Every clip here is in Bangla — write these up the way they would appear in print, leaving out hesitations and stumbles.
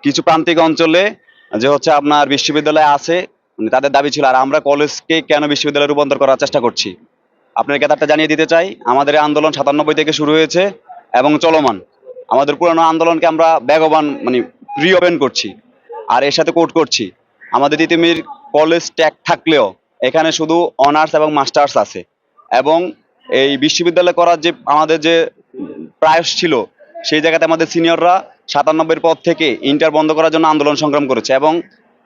কিছু প্রান্তিক অঞ্চলে যে হচ্ছে আপনার বিশ্ববিদ্যালয় আছে, মানে তাদের দাবি ছিল, আর আমরা কলেজকে কেন বিশ্ববিদ্যালয়ে রূপান্তর করার চেষ্টা করছি। আপনার কথাটা জানিয়ে দিতে চাই, আমাদের এই আন্দোলন 97 থেকে শুরু হয়েছে এবং চলমান। আমাদের পুরানো আন্দোলনকে আমরা বেগবান মানে রিওপেন করছি, আর এর সাথে কোট করছি। আমাদের তিতুমির কলেজ ট্যাগ থাকলেও এখানে শুধু অনার্স এবং মাস্টার্স আছে, এবং এই বিশ্ববিদ্যালয় করার যে আমাদের যে প্রায়স ছিল, সেই জায়গাতে আমাদের সিনিয়ররা 97-এর পর থেকে ইন্টার বন্ধ করার জন্য আন্দোলন সংগ্রাম করেছে, এবং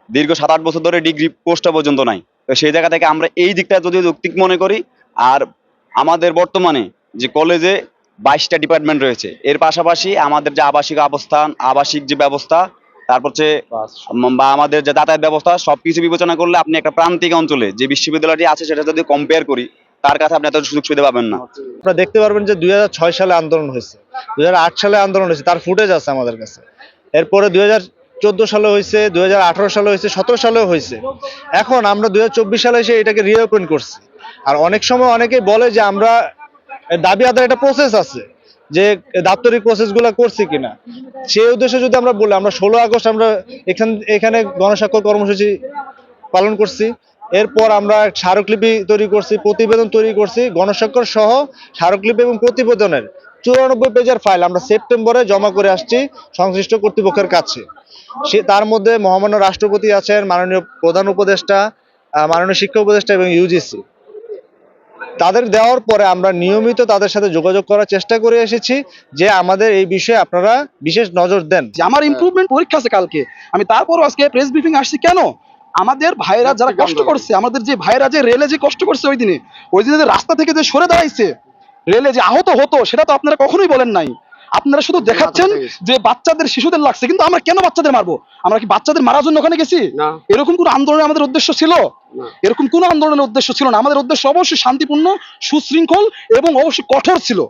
দীর্ঘ 7-8 বছর ধরে ডিগ্রি পোস্টটা পর্যন্ত নাই। তো সেই জায়গা থেকে আমরা এই দিকটা যদি যৌক্তিক মনে করি, আর আমাদের বর্তমানে যে কলেজে 22টা ডিপার্টমেন্ট রয়েছে, এর পাশাপাশি আমাদের যে আবাসিক অবস্থান, আবাসিক যে ব্যবস্থা, তারপর হচ্ছে বা আমাদের যে যাতায়াত ব্যবস্থা, সবকিছু বিবেচনা করলে আপনি একটা প্রান্তিক অঞ্চলে যে বিশ্ববিদ্যালয়টি আছে সেটা যদি কম্পেয়ার করি, তার কাছে আপনি এত সুযোগ সুবিধা পাবেন না। আপনারা দেখতে পারবেন যে 2006 সালে আন্দোলন হয়েছে, 2008 সালে আন্দোলন হয়েছে, তার ফুটেজ আছে আমাদের কাছে। এরপরে 2014 সালে হয়েছে, 2018 সালে হয়েছে, 17 সালেও হয়েছে। এখন আমরা 2024 সালে এসে এটাকে রিওপেন করছি। আর অনেক সময় অনেকেই বলে যে আমরা দাবি আদায় একটা প্রসেস আছে, যে দাপ্তরিক প্রসেসগুলো করছি কিনা। সেই উদ্দেশ্যে যদি আমরা বলি, আমরা 16 আগস্ট আমরা এখানে গণস্বাক্ষর কর্মসূচি পালন করছি। এরপর আমরা স্মারকলিপি তৈরি করছি, প্রতিবেদন তৈরি করছি, গণস্বাক্ষর সহ স্মারকলিপি এবং প্রতিবেদনের 94 পেজের ফাইল আমরা সেপ্টেম্বরে জমা করে আসছি সংশ্লিষ্ট কর্তৃপক্ষের কাছে। তার মধ্যে মহামান্য রাষ্ট্রপতি আছেন, মাননীয় প্রধান উপদেষ্টা, মাননীয় শিক্ষা উপদেষ্টা এবং ইউজিসি। তাদের দেওয়ার পরে আমরা নিয়মিত তাদের সাথে যোগাযোগ করার চেষ্টা করে এসেছি যে আমাদের এই বিষয়ে আপনারা বিশেষ নজর দেন। যে আমার ইমপ্রুভমেন্ট পরীক্ষা আছে কালকে, আমি তারপরও আজকে প্রেস ব্রিফিং আসছি কেন? আমাদের ভাইরা যারা কষ্ট করছে, আমাদের যে ভাইরা যে রেলে যে কষ্ট করছে ওই দিনে যে রাস্তা থেকে যে সরে দাঁড়াইছে, রেলে যে আহত হতো, সেটা তো আপনারা কখনোই বলেন নাই। আপনারা শুধু দেখাচ্ছেন যে বাচ্চাদের শিশুদের লাগছে, কিন্তু আমরা কেন বাচ্চাদের মারবো? আমরা কি বাচ্চাদের মারার জন্য ওখানে গেছি? এরকম কোন আন্দোলনের আমাদের উদ্দেশ্য ছিল? এরকম কোন আন্দোলনের উদ্দেশ্য ছিল না। আমাদের উদ্দেশ্য অবশ্যই শান্তিপূর্ণ, সুশৃঙ্খল এবং অবশ্যই কঠোর ছিল।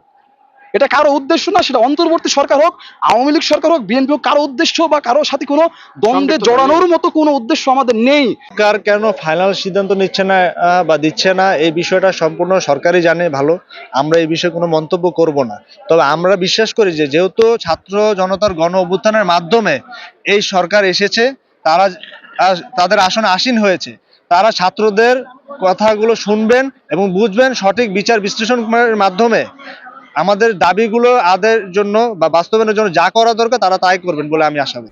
এটা কারো উদ্দেশ্য না, সেটা অন্তর্বর্তী সরকার হোক, আওয়ামী লীগ সরকার হোক, বিএনপি হোক, কারো উদ্দেশ্য বা কারো সাথে কোনো দ্বন্দ্বে জড়ানোর মতো কোনো উদ্দেশ্য আমাদের নেই। সরকার কেন ফাইনাল সিদ্ধান্ত নিচ্ছে না বা দিচ্ছে না, এই বিষয়টা সম্পূর্ণ সরকারই জানে ভালো। আমরা এই বিষয়ে কোনো মন্তব্য করব না। তবে আমরা বিশ্বাস করি যে যেহেতু ছাত্র জনতার গণ অভ্যুত্থানের মাধ্যমে এই সরকার এসেছে, তারা তাদের আসনে আসীন হয়েছে, তারা ছাত্রদের কথাগুলো শুনবেন এবং বুঝবেন, সঠিক বিচার বিশ্লেষণের মাধ্যমে আমাদের দাবিগুলো আদায়ের জন্য বা বাস্তবায়নের জন্য যা করা দরকার তারা তাই করবেন বলে আমি আশাবাদী।